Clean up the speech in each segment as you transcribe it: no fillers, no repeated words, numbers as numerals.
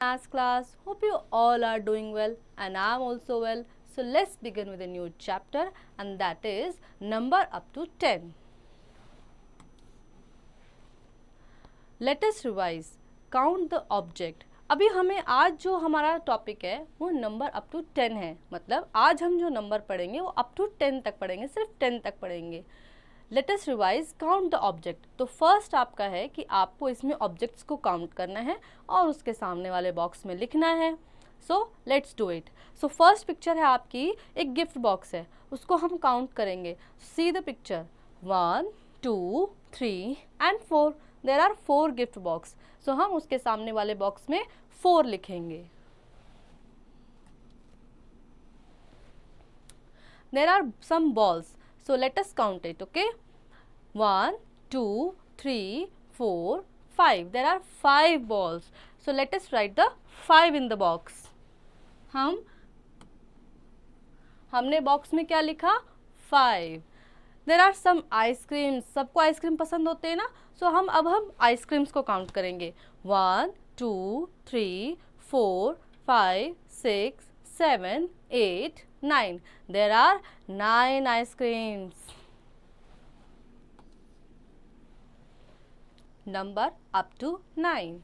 Maths class. Hope you all are doing well and I am also well. So let's begin with a new chapter and that is number up to 10. Let us revise. Count the object. अभी हमें आज जो हमारा topic है वो number up to 10 है, मतलब आज हम जो नंबर पढ़ेंगे वो अप टू 10 तक पढ़ेंगे, सिर्फ 10 तक पढ़ेंगे. Let us revise count the object. तो फर्स्ट आपका है कि आपको इसमें ऑब्जेक्ट्स को काउंट करना है और उसके सामने वाले बॉक्स में लिखना है. So let's do it. So first picture है आपकी एक गिफ्ट बॉक्स है, उसको हम काउंट करेंगे. See the picture 1 2 3 and 4. There are 4 gift box. So हम उसके सामने वाले बॉक्स में 4 लिखेंगे. There are some balls. So let us count it, okay? 1, 2, 3, 4, 5. There are 5 balls. So let us write the 5 in the box. हमने box में क्या लिखा? 5. There are some ice creams. सबको आइसक्रीम पसंद होते हैं ना? So हम आइसक्रीम्स को काउंट करेंगे. 1, 2, 3, 4, 5, 6, 7, 8, 9. There are 9 ice creams. Number up to 9.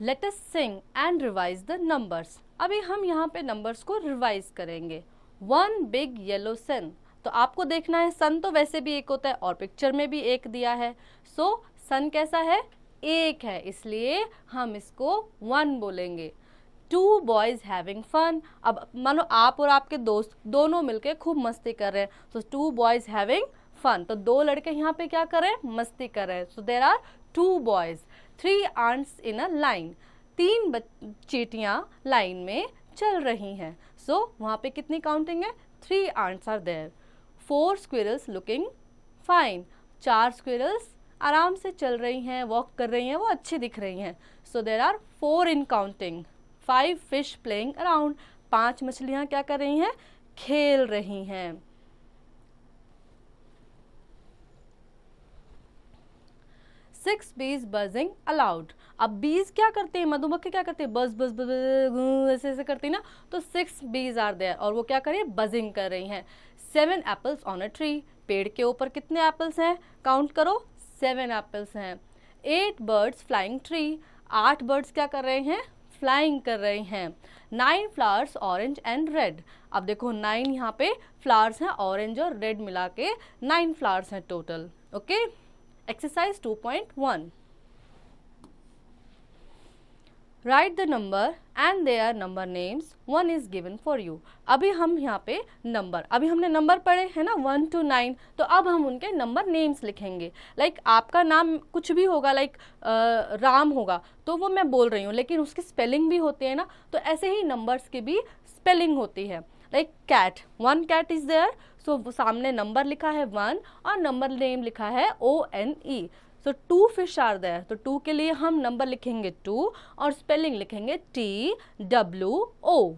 Let us sing and revise the numbers. अभी हम यहाँ पे नंबर्स को रिवाइज करेंगे. 1 big yellow sun. तो आपको देखना है सन तो वैसे भी एक होता है और पिक्चर में भी एक दिया है. सो सन कैसा है? एक है, इसलिए हम इसको 1 बोलेंगे. 2 boys having fun. अब मानो आप और आपके दोस्त दोनों मिलके खूब मस्ती कर रहे हैं. So 2 boys having fun. तो 2 लड़के यहाँ पे क्या कर रहे हैं? मस्ती कर रहे हैं. So there are 2 boys. 3 ants in a line. 3 चींटियाँ लाइन में चल रही हैं. So वहाँ पे कितनी काउंटिंग है? 3 ants are there. 4 squirrels looking fine. 4 squirrels आराम से चल रही हैं, वॉक कर रही हैं, वो अच्छी दिख रही हैं. So there are 4 in counting. 5 fish playing around. 5 मछलियाँ क्या कर रही हैं? खेल रही हैं. 6 bees buzzing aloud. अब bees क्या करते हैं? मधुमक्खी क्या करते हैं? बज बज बज ऐसे ऐसे करती है ना. तो 6 bees are there और वो क्या कर रही है? बजिंग कर रही हैं. 7 apples on a tree. पेड़ के ऊपर कितने एप्पल्स हैं? काउंट करो. 7 एप्पल्स हैं. 8 birds flying tree. 8 बर्ड्स क्या कर रहे हैं? फ्लाइंग कर रहे हैं. 9 फ्लावर्स ऑरेंज एंड रेड. अब देखो 9 यहाँ पे फ्लावर्स हैं, ऑरेंज और रेड मिला के 9 फ्लावर्स हैं total. Okay. Exercise 2.1. Write the number and their number names. 1 is given for you. अभी हम यहाँ पे नंबर, अभी हमने नंबर पढ़े हैं ना 1 to 9, तो अब हम उनके नंबर नेम्स लिखेंगे. लाइक आपका नाम कुछ भी होगा, लाइक राम होगा तो वो मैं बोल रही हूँ, लेकिन उसकी स्पेलिंग भी होती है ना, तो ऐसे ही नंबर्स की भी स्पेलिंग होती है. Like cat, 1 cat is there. So सामने नंबर लिखा है 1 और नंबर नेम लिखा है ONE. So 2 fish are there. तो 2 के लिए हम नंबर लिखेंगे 2 और स्पेलिंग लिखेंगे TWO.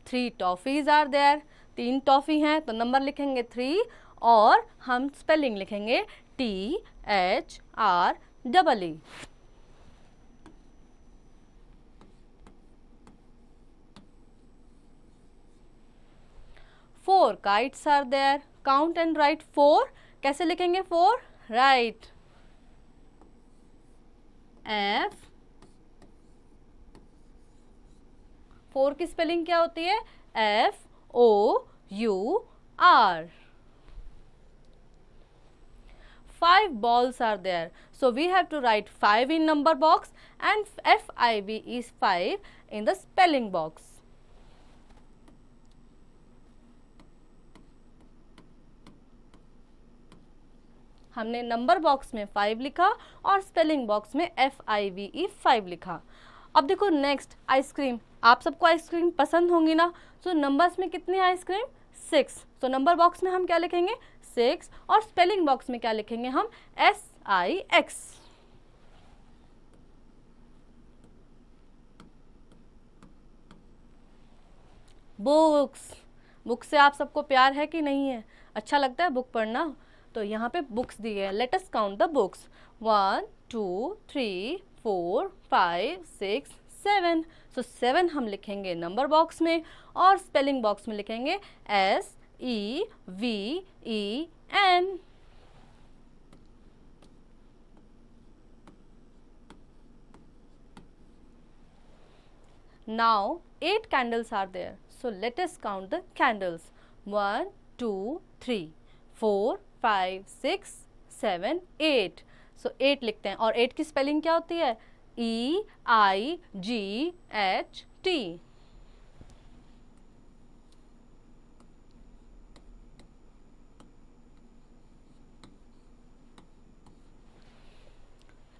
3 toffees are there. 3 toffee हैं तो नंबर लिखेंगे 3 और हम स्पेलिंग लिखेंगे THREE. 4 kites are there. Count and write 4. कैसे लिखेंगे 4? Right. F. 4 की स्पेलिंग क्या होती है? FOUR. 5 balls are there. So we have to write 5 in number box and FIV is 5 in the spelling box. हमने नंबर बॉक्स में 5 लिखा और स्पेलिंग बॉक्स में FIVE 5 लिखा. अब देखो नेक्स्ट आइसक्रीम. आप सबको आइसक्रीम पसंद होंगी ना. सो नंबर्स में कितनी आइसक्रीम? 6. तो नंबर बॉक्स में हम क्या लिखेंगे? 6 और स्पेलिंग बॉक्स में क्या लिखेंगे हम? SIX. बुक्स. बुक से आप सबको प्यार है कि नहीं है? अच्छा लगता है बुक पढ़ना? तो यहाँ पे बुक्स दी है, late us count the books. 1 2 3 4 5 6 7। सो 7 हम लिखेंगे नंबर बॉक्स में और स्पेलिंग बॉक्स में लिखेंगे SEVEN। Now 8 candles are there. So let us count the candles. 1 2 3 4 5 6 7 8। So 8 लिखते हैं और 8 की स्पेलिंग क्या होती है? EIGHT।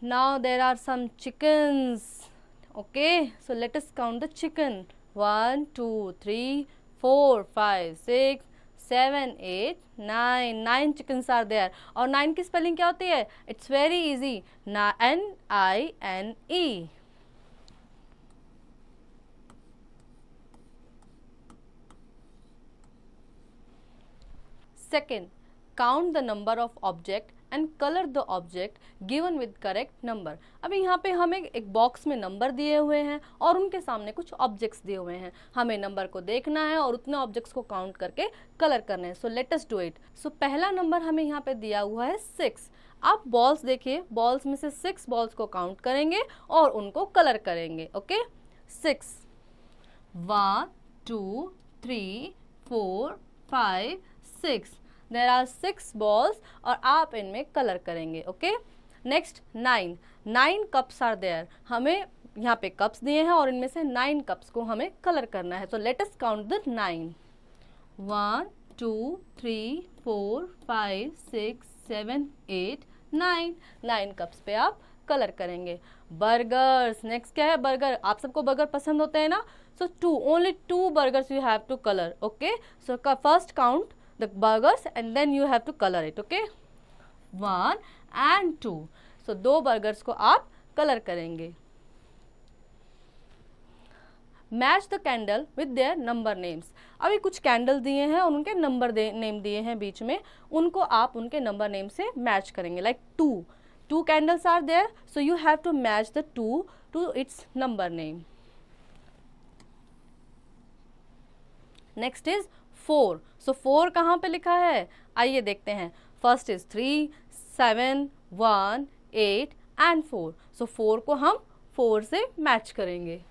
Now there are some chickens. Okay, so let us count the chicken. 1 2 3 4 5 6 7 8 9। 9 chickens are there। और 9 की स्पेलिंग क्या होती है? It's very easy, NINE। Second, count the number of object and color the object given with correct number। अभी यहाँ पे हमें एक बॉक्स में नंबर दिए हुए हैं और उनके सामने कुछ ऑब्जेक्ट्स दिए हुए हैं, हमें नंबर को देखना है और उतने ऑब्जेक्ट्स को काउंट करके कलर करने हैं। So let us do it. So पहला नंबर हमें यहाँ पे दिया हुआ है 6। आप बॉल्स देखिए, बॉल्स में से 6 बॉल्स को काउंट करेंगे और उनको कलर करेंगे। ओके, 6 1 2 3 4 5 6। देयर आर 6 बॉल्स और आप इनमें कलर करेंगे। Okay, next 9। 9 cups are there. हमें यहाँ पे कप्स दिए हैं और इनमें से 9 कप्स को हमें कलर करना है। तो late us count the 9। 1 2 3 4 5 6 7 8 9। 9 cups पे आप कलर करेंगे। बर्गर्स, नेक्स्ट क्या है? बर्गर। आप सबको बर्गर पसंद होते हैं ना? सो 2, only 2 burgers you have to color। Okay, so first count the burgers and then you have to color it। okay, 1 and 2। so 2 burgers को आप कलर करेंगे। Match the candle with their number names. अभी कुछ candle दिए हैं और उनके number name दिए हैं बीच में, उनको आप उनके नंबर नेम से मैच करेंगे। Like 2 candles are there, so you have to match the 2 to its number name. Next is 4। So 4 कहाँ पे लिखा है? आइए देखते हैं। First is 3 7 1 8 and 4। सो 4 को हम 4 से मैच करेंगे।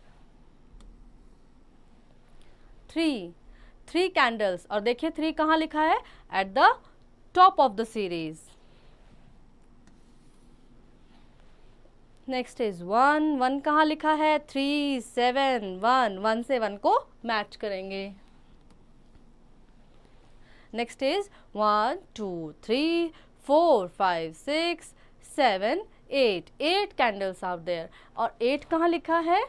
3 कैंडल्स और देखिए 3 कहाँ लिखा है? At the top of the series. Next is 1 कहाँ लिखा है? 3 7 1। 1 से 1 को मैच करेंगे। Next is 1 2 3 4 5 6 7 8। 8 candles are there और 8 कहाँ लिखा है?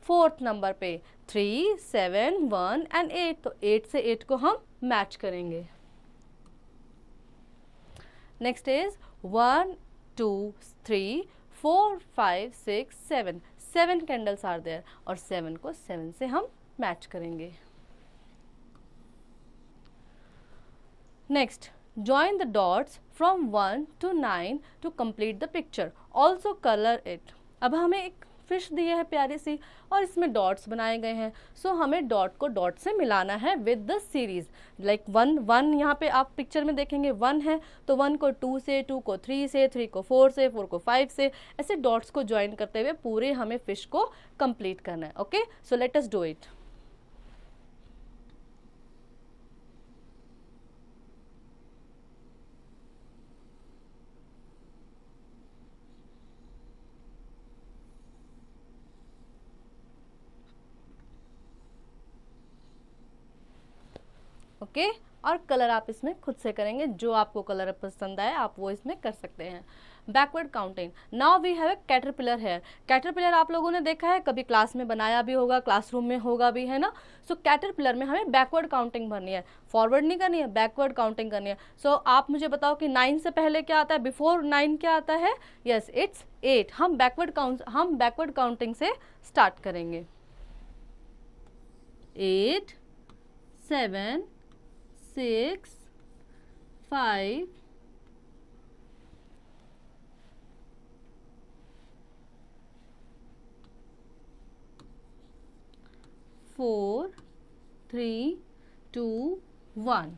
4th नंबर पे। 3 7 1 एंड 8। तो 8 से 8 को हम मैच करेंगे। Next is 1 2 3 4 5 6 7। 7 candles are there और 7 को 7 से हम मैच करेंगे। Next, join the dots from 1 to 9 to complete the picture. Also color it। अब हमें एक फिश दी है प्यारी सी और इसमें डॉट्स बनाए गए हैं। सो हमें डॉट को डॉट से मिलाना है विद द सीरीज। लाइक 1 यहाँ पे आप पिक्चर में देखेंगे 1 है, तो 1 को 2 से, 2 को 3 से, 3 को 4 से, 4 को 5 से, ऐसे डॉट्स को ज्वाइन करते हुए पूरे हमें फिश को कंप्लीट करना है। Okay, so let us do it. Okay, और कलर आप इसमें खुद से करेंगे, जो आपको कलर पसंद आए आप वो इसमें कर सकते हैं। Backward counting. Now we have a caterpillar here. Caterpillar आप लोगों ने देखा है, कभी क्लास में बनाया भी होगा, क्लासरूम में होगा भी, है ना? सो कैटरपिलर में हमें बैकवर्ड काउंटिंग भरनी है, फॉरवर्ड नहीं करनी है, बैकवर्ड काउंटिंग करनी है। सो आप मुझे बताओ कि 9 से पहले क्या आता है? बिफोर 9 क्या आता है? Yes, it's 8। हम बैकवर्ड काउंटिंग से स्टार्ट करेंगे। 8 7 6 5, 4, 3, 2, 1.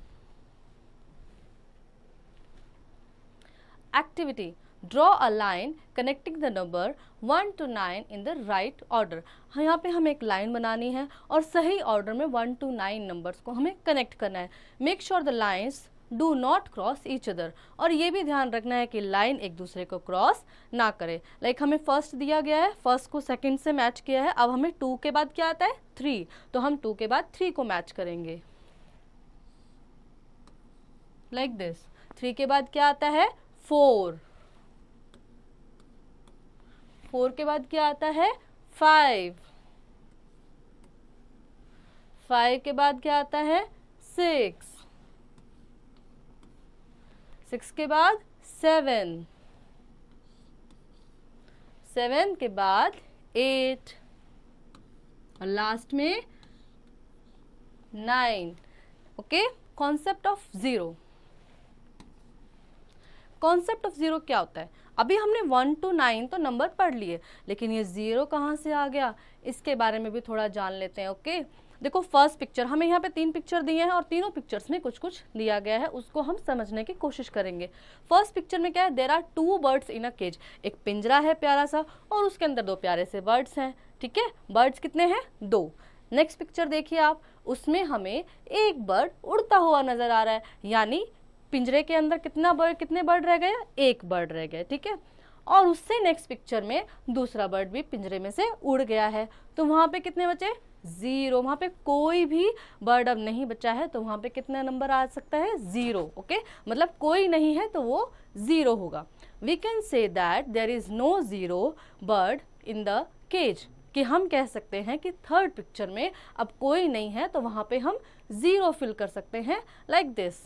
Activity. Draw a line connecting the number 1 to 9 in the right order. हाँ, यहाँ पे हमें एक लाइन बनानी है और सही ऑर्डर में 1 to 9 नंबर्स को हमें कनेक्ट करना है. Make sure the lines do not cross each other. और ये भी ध्यान रखना है कि लाइन एक दूसरे को क्रॉस ना करे. लाइक हमें फर्स्ट दिया गया है, फर्स्ट को सेकंड से मैच किया है. अब हमें 2 के बाद क्या आता है? 3. तो हम 2 के बाद 3 को मैच करेंगे लाइक दिस. 3 के बाद क्या आता है? 4. 4 के बाद क्या आता है? 5. 5 के बाद क्या आता है? 6. 6 के बाद 7. 7 के बाद 8 और लास्ट में 9. Okay. Concept of zero. Concept of zero क्या होता है? अभी हमने 1 to 9 तो नंबर पढ़ लिए, लेकिन ये जीरो कहाँ से आ गया इसके बारे में भी थोड़ा जान लेते हैं. ओके. देखो फर्स्ट पिक्चर, हमें यहाँ पे 3 पिक्चर दिए हैं और तीनों पिक्चर्स में कुछ कुछ दिया गया है, उसको हम समझने की कोशिश करेंगे. फर्स्ट पिक्चर में क्या है? There are 2 birds in a cage. एक पिंजरा है प्यारा सा और उसके अंदर 2 प्यारे से बर्ड्स हैं. ठीक है. बर्ड्स कितने हैं? 2. नेक्स्ट पिक्चर देखिए आप, उसमें हमें एक बर्ड उड़ता हुआ नजर आ रहा है, यानी पिंजरे के अंदर कितने बर्ड रह गए? एक बर्ड रह गए. ठीक है. और उससे नेक्स्ट पिक्चर में दूसरा बर्ड भी पिंजरे में से उड़ गया है, तो वहां पे कितने बचे? 0. वहां पे कोई भी बर्ड अब नहीं बचा है, तो वहां पे कितना नंबर आ सकता है? 0. ओके. मतलब कोई नहीं है तो वो 0 होगा. We can say that there is no 0 bird in the cage. कि हम कह सकते हैं कि थर्ड पिक्चर में अब कोई नहीं है, तो वहां पे हम 0 फिल कर सकते हैं like this.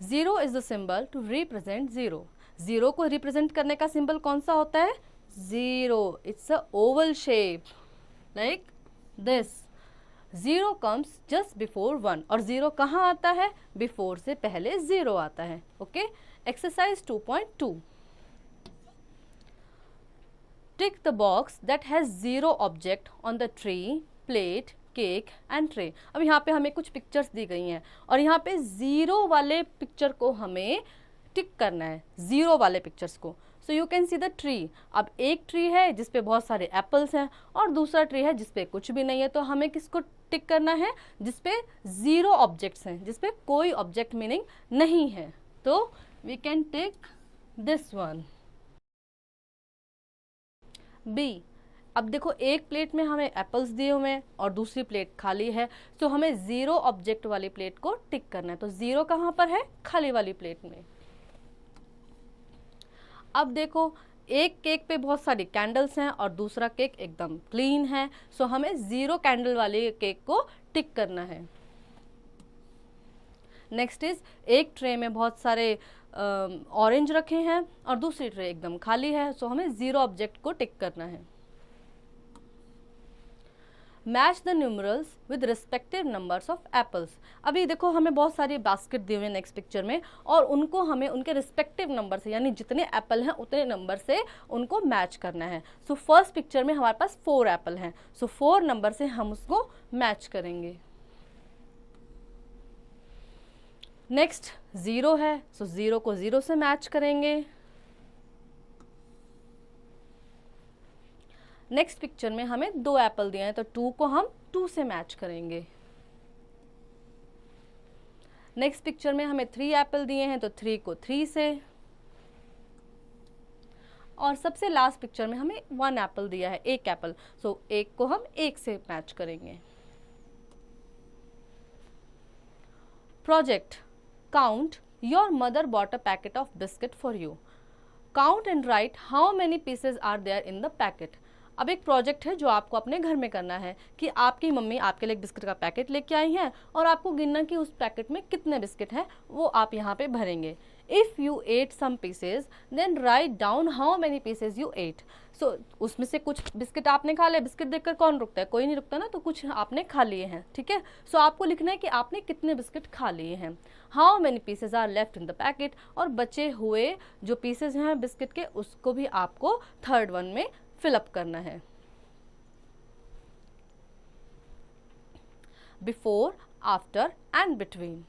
0 is the symbol to represent 0. 0 को रिप्रेजेंट करने का सिंबल कौन सा होता है? 0. It's a Oval shape like this. 0 comes just before 1. और 0 कहाँ आता है? बिफोर से पहले 0 आता है. Okay. Exercise 2.2. Tick the box that has 0 object on the tree, plate, cake and tray. अब यहाँ पे हमें कुछ पिक्चर्स दी गई हैं और यहाँ पे 0 वाले पिक्चर को हमें टिक करना है, 0 वाले पिक्चर्स को. So you can see the tree. अब एक ट्री है जिसपे बहुत सारे एप्पल्स हैं और दूसरा ट्री है जिसपे कुछ भी नहीं है, तो हमें किसको टिक करना है? जिसपे 0 ऑब्जेक्ट्स हैं, जिसपे कोई ऑब्जेक्ट मीनिंग नहीं है. तो we can tick this one. B. अब देखो एक प्लेट में हमें एप्पल्स दिए हुए हैं और दूसरी प्लेट खाली है, तो हमें 0 ऑब्जेक्ट वाली प्लेट को टिक करना है. तो 0 कहाँ पर है? खाली वाली प्लेट में. अब देखो एक केक पे बहुत सारी कैंडल्स हैं और दूसरा केक एकदम क्लीन है, सो हमें 0 कैंडल वाले केक को टिक करना है. नेक्स्ट इज एक ट्रे में बहुत सारे ऑरेंज रखे हैं और दूसरी ट्रे एकदम खाली है, सो हमें 0 ऑब्जेक्ट को टिक करना है. Match the numerals with respective numbers of apples. अभी देखो हमें बहुत सारी बास्केट दी हुई है नेक्स्ट पिक्चर में और उनको हमें उनके रिस्पेक्टिव नंबर से, यानी जितने एप्पल हैं उतने नंबर से उनको मैच करना है. सो फर्स्ट पिक्चर में हमारे पास 4 एप्पल हैं, सो 4 नंबर से हम उसको मैच करेंगे. नेक्स्ट 0 है, सो 0 को 0 से मैच करेंगे. नेक्स्ट पिक्चर में हमें 2 एप्पल दिए हैं, तो 2 को हम 2 से मैच करेंगे. नेक्स्ट पिक्चर में हमें 3 एप्पल दिए हैं, तो 3 को 3 से. और सबसे लास्ट पिक्चर में हमें 1 एप्पल दिया है, 1 एप्पल, सो 1 को हम 1 से मैच करेंगे. Project. Count. Your mother bought a packet of biscuit for you. Count and write how many pieces are there in the packet. अब एक प्रोजेक्ट है जो आपको अपने घर में करना है कि आपकी मम्मी आपके लिए एक बिस्किट का पैकेट लेके आई हैं और आपको गिनना कि उस पैकेट में कितने बिस्किट हैं, वो आप यहाँ पे भरेंगे. If you ate some pieces then write down how many pieces you ate. So उसमें से कुछ बिस्किट आपने खा लिया, बिस्किट देखकर कौन रुकता है, कोई नहीं रुकता ना, तो कुछ आपने खा लिए हैं, ठीक है। सो आपको लिखना है कि आपने कितने बिस्किट खा लिए हैं। How many pieces are left in the packet, और बचे हुए जो पीसेज हैं बिस्किट के उसको भी आपको थर्ड वन में फिलअप करना है। Before, after and between.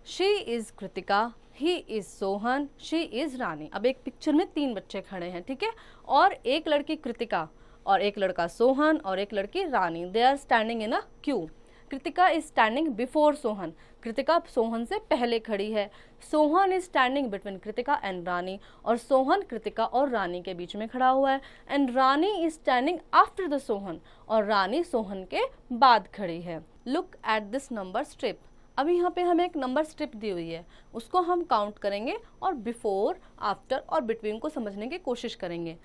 She is Kritika, he is Sohan, she is Rani. अब एक पिक्चर में 3 बच्चे खड़े हैं, ठीक है, और एक लड़की कृतिका और एक लड़का सोहन और एक लड़की Rani, they are standing in a queue. Kritika is standing before Sohan, Kritika Sohan से पहले खड़ी है। Sohan is standing between Kritika and Rani, और सोहन कृतिका और रानी के बीच में खड़ा हुआ है। And Rani is standing after the Sohan, और रानी सोहन के बाद खड़ी है। Look at this number strip. अभी यहाँ पे हमें एक नंबर स्ट्रिप दी हुई है, उसको हम काउंट करेंगे और बिफोर, आफ्टर और बिटवीन को समझने की कोशिश करेंगे।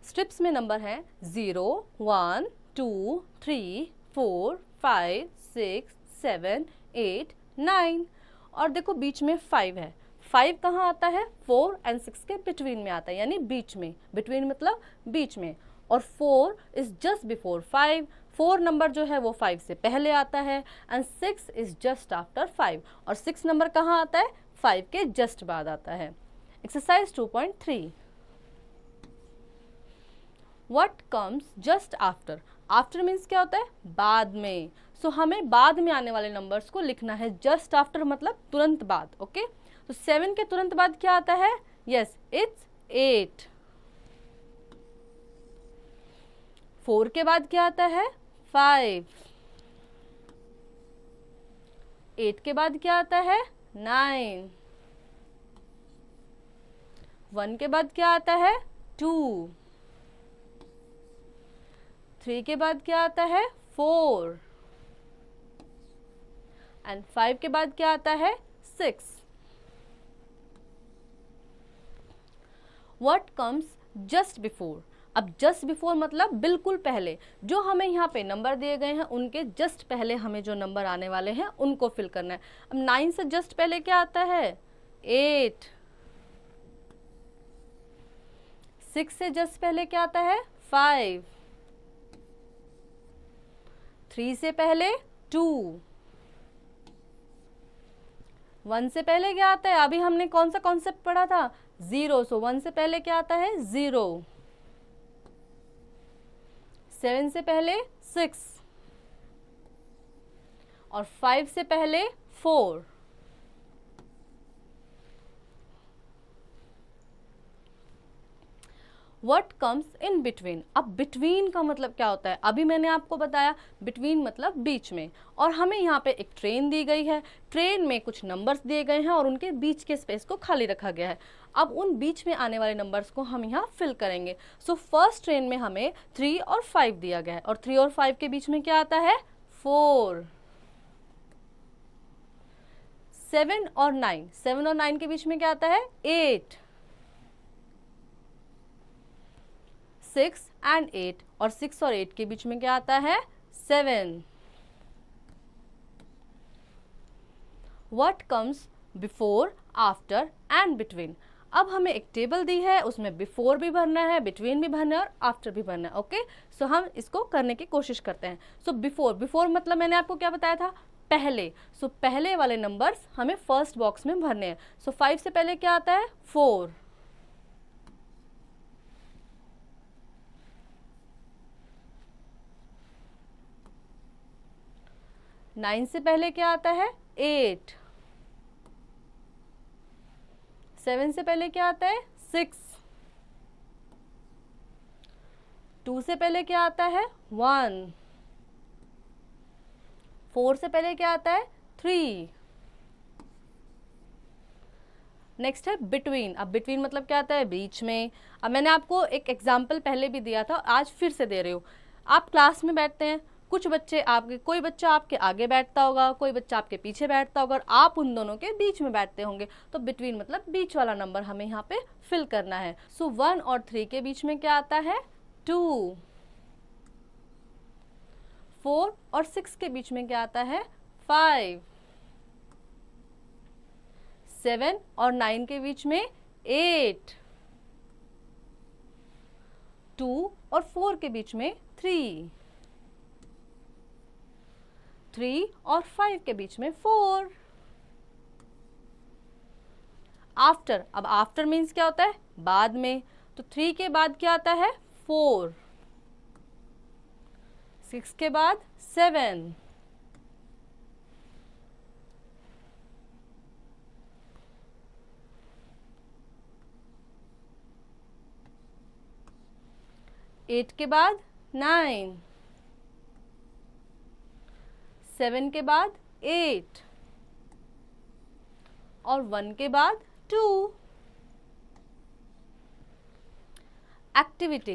स्ट्रिप्स में नंबर हैं 0, 1, 2, 3, 4, 5, 6, 7, 8, 9, और देखो बीच में 5 है। 5 कहाँ आता है? 4 एंड 6 के बिटवीन में आता है, यानी बीच में। बिटवीन मतलब बीच में, और 4 इज जस्ट बिफोर 5। 4 नंबर जो है वो 5 से पहले आता है, एंड 6 इज जस्ट आफ्टर 5, और 6 नंबर कहाँ आता है? 5 के जस्ट बाद आता है। Exercise 2.3, what comes just after. After means क्या होता है? बाद में। सो हमें बाद में आने वाले नंबर्स को लिखना है। जस्ट आफ्टर मतलब तुरंत बाद, ओके। तो 7 के तुरंत बाद क्या आता है? Yes, it's 8। 4 के बाद क्या आता है? 5। 8 के बाद क्या आता है? 9। 1 के बाद क्या आता है? 2। 3 के बाद क्या आता है? 4। एंड 5 के बाद क्या आता है? 6। What comes just before. अब जस्ट बिफोर मतलब बिल्कुल पहले। जो हमें यहाँ पे नंबर दिए गए हैं उनके जस्ट पहले हमें जो नंबर आने वाले हैं उनको फिल करना है। अब 9 से जस्ट पहले क्या आता है? 8। 6 से जस्ट पहले क्या आता है? 5। 3 से पहले 2। 1 से पहले क्या आता है? अभी हमने कौन सा कॉन्सेप्ट पढ़ा था? 0। सो 1 से पहले क्या आता है? 0। 7 से पहले 6, और 5 से पहले 4। What comes in between। अब बिटवीन का मतलब क्या होता है? अभी मैंने आपको बताया बिटवीन मतलब बीच में, और हमें यहाँ पे एक ट्रेन दी गई है। ट्रेन में कुछ नंबर्स दिए गए हैं और उनके बीच के स्पेस को खाली रखा गया है। अब उन बीच में आने वाले नंबर्स को हम यहाँ फिल करेंगे। सो फर्स्ट ट्रेन में हमें 3 और 5 दिया गया है, और 3 और 5 के बीच में क्या आता है? 4। 7 और 9, 7 और 9 के बीच में क्या आता है? 8। 6 एंड 8, और 6 और 8 के बीच में क्या आता है? 7। What comes before, after and between. अब हमें एक टेबल दी है, उसमें बिफोर भी भरना है, बिटवीन भी भरना है और आफ्टर भी भरना है, ओके। सो हम इसको करने की कोशिश करते हैं। सो बिफोर मतलब मैंने आपको क्या बताया था? पहले। सो पहले वाले नंबर्स हमें फर्स्ट बॉक्स में भरने हैं। सो 5 से पहले क्या आता है? 4। 9 से पहले क्या आता है? 8। 7 से पहले क्या आता है? 6। 2 से पहले क्या आता है? 1। 4 से पहले क्या आता है? 3। नेक्स्ट है बिटवीन। अब बिटवीन मतलब क्या आता है? बीच में। अब मैंने आपको एक एग्जाम्पल पहले भी दिया था, आज फिर से दे रही हूँ। आप क्लास में बैठते हैं, कुछ बच्चे आपके, कोई बच्चा आपके आगे बैठता होगा, कोई बच्चा आपके पीछे बैठता होगा, और आप उन दोनों के बीच में बैठते होंगे। तो बिटवीन मतलब बीच वाला नंबर हमें यहाँ पे फिल करना है। सो 1 और 3 के बीच में क्या आता है? 2। 4 और 6 के बीच में क्या आता है? 5। 7 और 9 के बीच में 8, 2 और 4 के बीच में 3, 3 और 5 के बीच में 4। आफ्टर, अब आफ्टर मीन्स क्या होता है? बाद में, तो 3 के बाद क्या आता है? 4, 6 के बाद 7, 8 के बाद 9, 7 के बाद 8 और 1 के बाद 2। Activity,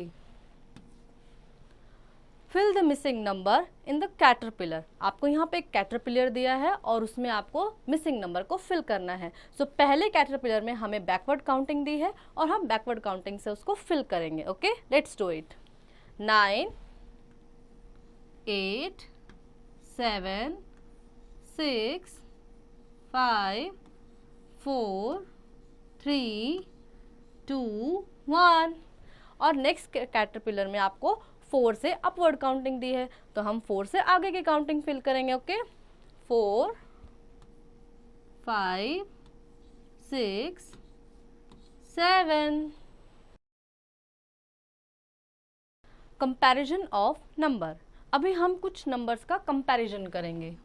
fill the missing number in the caterpillar. आपको यहाँ पे एक कैटरपिलर दिया है और उसमें आपको मिसिंग नंबर को फिल करना है। सो पहले कैटरपिलर में हमें बैकवर्ड काउंटिंग दी है और हम बैकवर्ड काउंटिंग से उसको फिल करेंगे। Okay, let's do it. 9, 8, 7, 6, 5, 4, 3, 2, 1। और नेक्स्ट कैटरपिलर में आपको 4 से अपवर्ड काउंटिंग दी है, तो हम 4 से आगे की काउंटिंग फिल करेंगे। ओके, 4, 5, 6, 7। कंपैरिजन ऑफ नंबर, अभी हम कुछ नंबर्स का कंपैरिजन करेंगे।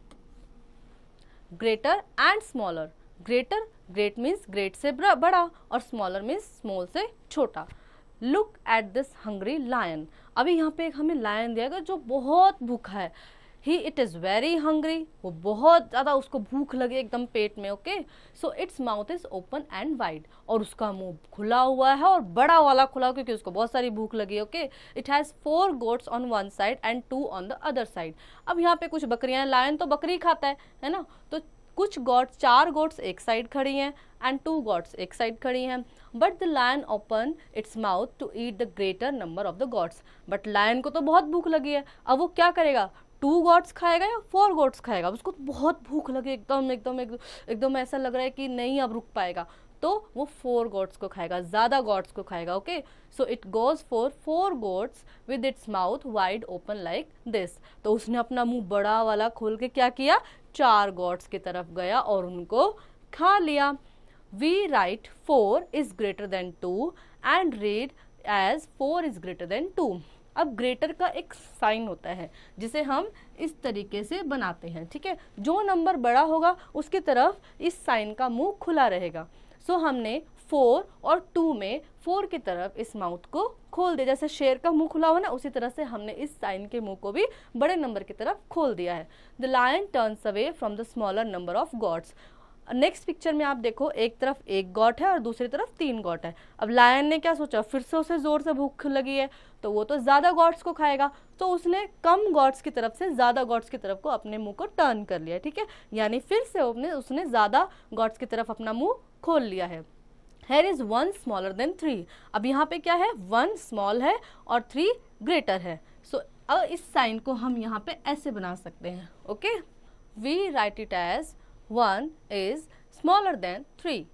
Greater and smaller. Greater, great means great से बड़ा और स्मॉलर मीन्स स्मॉल से छोटा। Look at this hungry lion. अभी यहाँ पे एक हमें लायन दिया गया जो बहुत भूखा है। इट इज़ वेरी हंग्री, वो बहुत ज़्यादा उसको भूख लगे एकदम पेट में। Okay, so its mouth is open and wide, और उसका मुंह खुला हुआ है और बड़ा वाला खुला, क्योंकि उसको बहुत सारी भूख लगी। Okay, it has 4 goats on one side and 2 on the other side. अब यहाँ पे कुछ बकरियां, लायन तो बकरी खाता है ना, तो कुछ गॉड्स, 4 गॉड्स एक साइड खड़ी हैं एंड 2 गॉड्स एक साइड खड़ी हैं। But the lion open its mouth to eat the greater number of the gods. But lion को तो बहुत भूख लगी है, अब वो क्या करेगा? 2 गॉड्स खाएगा या 4 गॉड्स खाएगा? उसको तो बहुत भूख लगे, एकदम एकदम एकदम एकदम ऐसा लग रहा है कि नहीं अब रुक पाएगा, तो वो 4 गॉड्स को खाएगा, ज़्यादा गॉड्स को खाएगा। Okay, so it goes for 4 gods with its mouth wide open like this. तो उसने अपना मुंह बड़ा वाला खोल के क्या किया? 4 गॉड्स की तरफ गया और उनको खा लिया। We write 4 is greater than 2 and read as 4 is greater than 2। अब ग्रेटर का एक साइन होता है जिसे हम इस तरीके से बनाते हैं। ठीक है, जो नंबर बड़ा होगा उसकी तरफ इस साइन का मुंह खुला रहेगा। सो हमने 4 और 2 में 4 की तरफ इस माउथ को खोल दिया, जैसे शेर का मुंह खुला हुआ ना, उसी तरह से हमने इस साइन के मुंह को भी बड़े नंबर की तरफ खोल दिया है। The lion turns away from the smaller number of gods. Next picture में आप देखो, एक तरफ 1 गॉट है और दूसरी तरफ 3 गॉट है। अब लायन ने क्या सोचा? फिर से उसे जोर से भूख लगी है, तो वो तो ज्यादा गॉड्स को खाएगा, तो उसने कम गॉड्स की तरफ से ज्यादा गॉड्स की तरफ को अपने मुंह को टर्न कर लिया। ठीक है, यानी फिर से उसने ज्यादा गॉड्स की तरफ अपना मुंह खोल लिया है। Here is 1 smaller than 3। अब यहाँ पे क्या है? 1 स्मॉल है और 3 ग्रेटर है। सो अब इस साइन को हम यहाँ पे ऐसे बना सकते हैं। Okay, we write it as 1 is smaller than 3।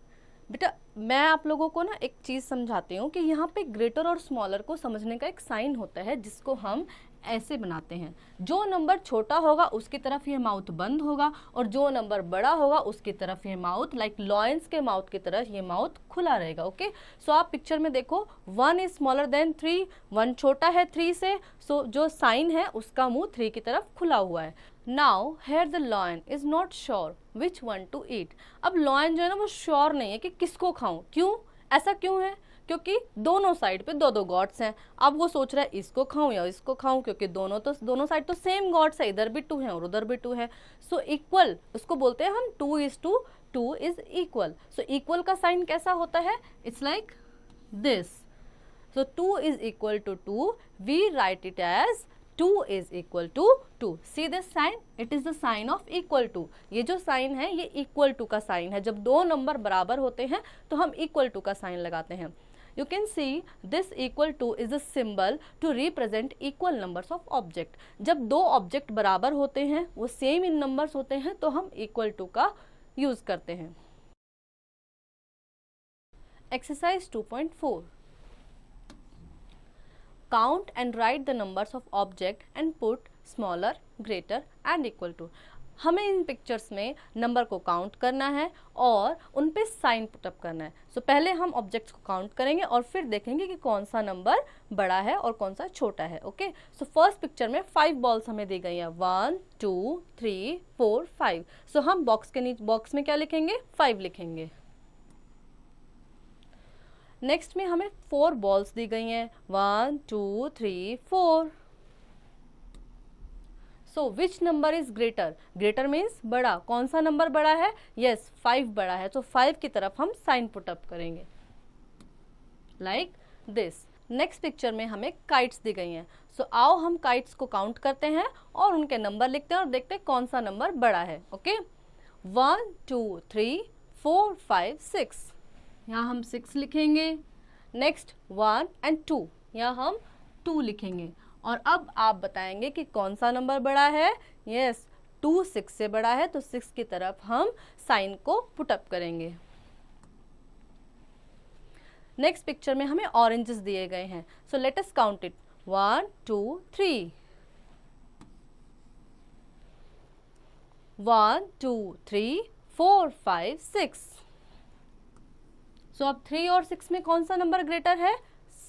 बेटा मैं आप लोगों को ना एक चीज़ समझाती हूँ कि यहाँ पे ग्रेटर और स्मॉलर को समझने का एक साइन होता है जिसको हम ऐसे बनाते हैं। जो नंबर छोटा होगा उसकी तरफ ये माउथ बंद होगा और जो नंबर बड़ा होगा उसकी तरफ ये माउथ, लाइक लॉयंस के माउथ की तरह ये माउथ खुला रहेगा। ओके, सो आप पिक्चर में देखो 1 इज स्मॉलर देन 3, 1 छोटा है 3 से, सो जो साइन है उसका मुंह 3 की तरफ खुला हुआ है। Now here the lion is not sure which one to eat. अब लॉयन जो है ना वो श्योर नहीं है कि किसको खाऊं। क्यों? ऐसा क्यों है? क्योंकि दोनों साइड पे 2-2 गॉड्स हैं। अब वो सोच रहा है इसको खाऊं या इसको खाऊं, क्योंकि दोनों साइड तो सेम गॉड्स है, इधर भी 2 है और उधर भी 2 है। सो इक्वल, उसको बोलते हैं हम 2:2, 2 इज इक्वल। सो इक्वल का साइन कैसा होता है? It's like this. So 2 is equal to 2, we write it as 2 is equal to 2. See this sign? It is the sign of equal to. ये जो साइन है ये equal to का sign है। जब 2 नंबर बराबर होते हैं तो हम equal to का साइन लगाते हैं। You can see this equal to is a symbol to represent equal numbers of object. जब 2 ऑब्जेक्ट बराबर होते हैं, वो सेम इन नंबर्स होते हैं, तो हम equal to का यूज करते हैं। Exercise 2.4. Count and write the numbers of object and put smaller, greater and equal to. हमें इन पिक्चर्स में नंबर को काउंट करना है और उन पे साइन पुटअप करना है. सो पहले हम ऑब्जेक्ट्स को काउंट करेंगे और फिर देखेंगे कि कौन सा नंबर बड़ा है और कौन सा छोटा है. ओके, सो फर्स्ट पिक्चर में 5 बॉल्स हमें दी गई हैं. 1 2 3 4 5. सो हम बॉक्स के नीचे बॉक्स में क्या लिखेंगे? 5 लिखेंगे. नेक्स्ट में हमें 4 बॉल्स दी गई हैं. 1 2 3 4. सो which number is greater? Greater means बड़ा. कौन सा नंबर बड़ा है? यस, 5 बड़ा है. तो 5 की तरफ हम साइन पुट अप करेंगे लाइक दिस. नेक्स्ट पिक्चर में हमें काइट्स दी गई हैं. सो आओ हम काइट्स को काउंट करते हैं और उनके नंबर लिखते हैं और देखते हैं कौन सा नंबर बड़ा है. ओके, 1 2 3 4 5 6. यहाँ हम 6 लिखेंगे. नेक्स्ट 1 एंड 2, यहाँ हम 2 लिखेंगे. और अब आप बताएंगे कि कौन सा नंबर बड़ा है. यस, 2 6 से बड़ा है तो 6 की तरफ हम साइन को पुट अप करेंगे. नेक्स्ट पिक्चर में हमें ऑरेंजेस दिए गए हैं. So let us count it. 1 2 3. 1 2 3 4 5 6. सो अब 3 और 6 में कौन सा नंबर ग्रेटर है?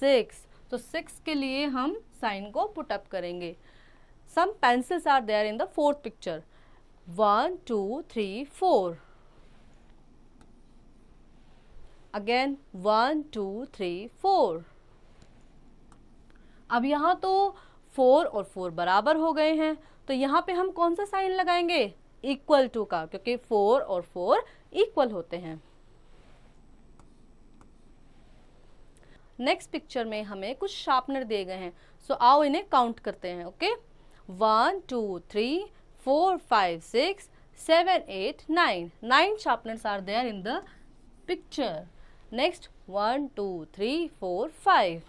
6. तो 6 के लिए हम साइन को पुट अप करेंगे. Some pencils are there in the fourth picture. 1 2 3 4. Again 1 2 3 4. अब यहाँ तो 4 और 4 बराबर हो गए हैं, तो यहाँ पे हम कौन सा साइन लगाएंगे? इक्वल टू का, क्योंकि 4 और 4 इक्वल होते हैं. नेक्स्ट पिक्चर में हमें कुछ शार्पनर दिए गए हैं. सो आओ इन्हें काउंट करते हैं. Okay, 1 2 3 4 5 6 7 8 9. 9 sharpeners are there in the picture. Next 1 2 3 4 5.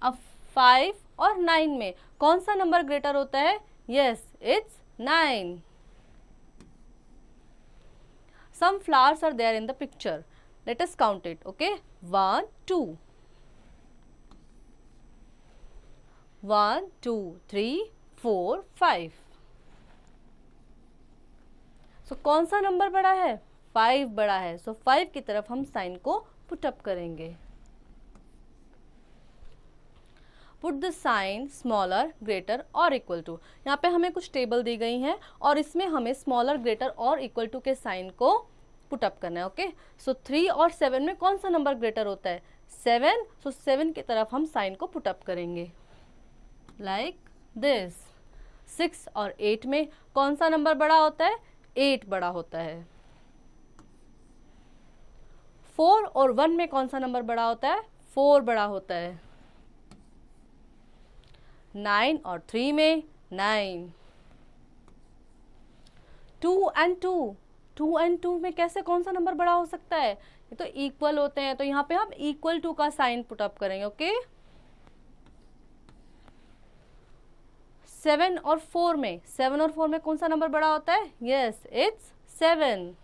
अब 5 और 9 में कौन सा नंबर ग्रेटर होता है? Yes, it's 9. Some flowers are there in the picture. Let us count it. Okay, 1 2. 1 2 3 4 5. सो कौन सा नंबर बड़ा है? 5 बड़ा है. सो 5 की तरफ हम साइन को पुट अप करेंगे. Put the sign smaller, greater और इक्वल टू. यहाँ पे हमें कुछ टेबल दी गई हैं और इसमें हमें स्मॉलर, ग्रेटर और इक्वल टू के साइन को पुट अप करना है. ओके, सो 3 और 7 में कौन सा नंबर ग्रेटर होता है? 7. सो 7 की तरफ हम साइन को पुट अप करेंगे लाइक दिस. 6 और 8 में कौन सा नंबर बड़ा होता है? 8 बड़ा होता है. 4 और 1 में कौन सा नंबर बड़ा होता है? 4 बड़ा होता है. 9 और 3 में 9. 2 एंड 2. 2 एंड 2 में कैसे कौन सा नंबर बड़ा हो सकता है? ये तो इक्वल होते हैं, तो यहाँ पे हम इक्वल टू का साइन पुट अप करेंगे. ओके, 7 और 4 में 7 और 4 में कौन सा नंबर बड़ा होता है? Yes, it's 7.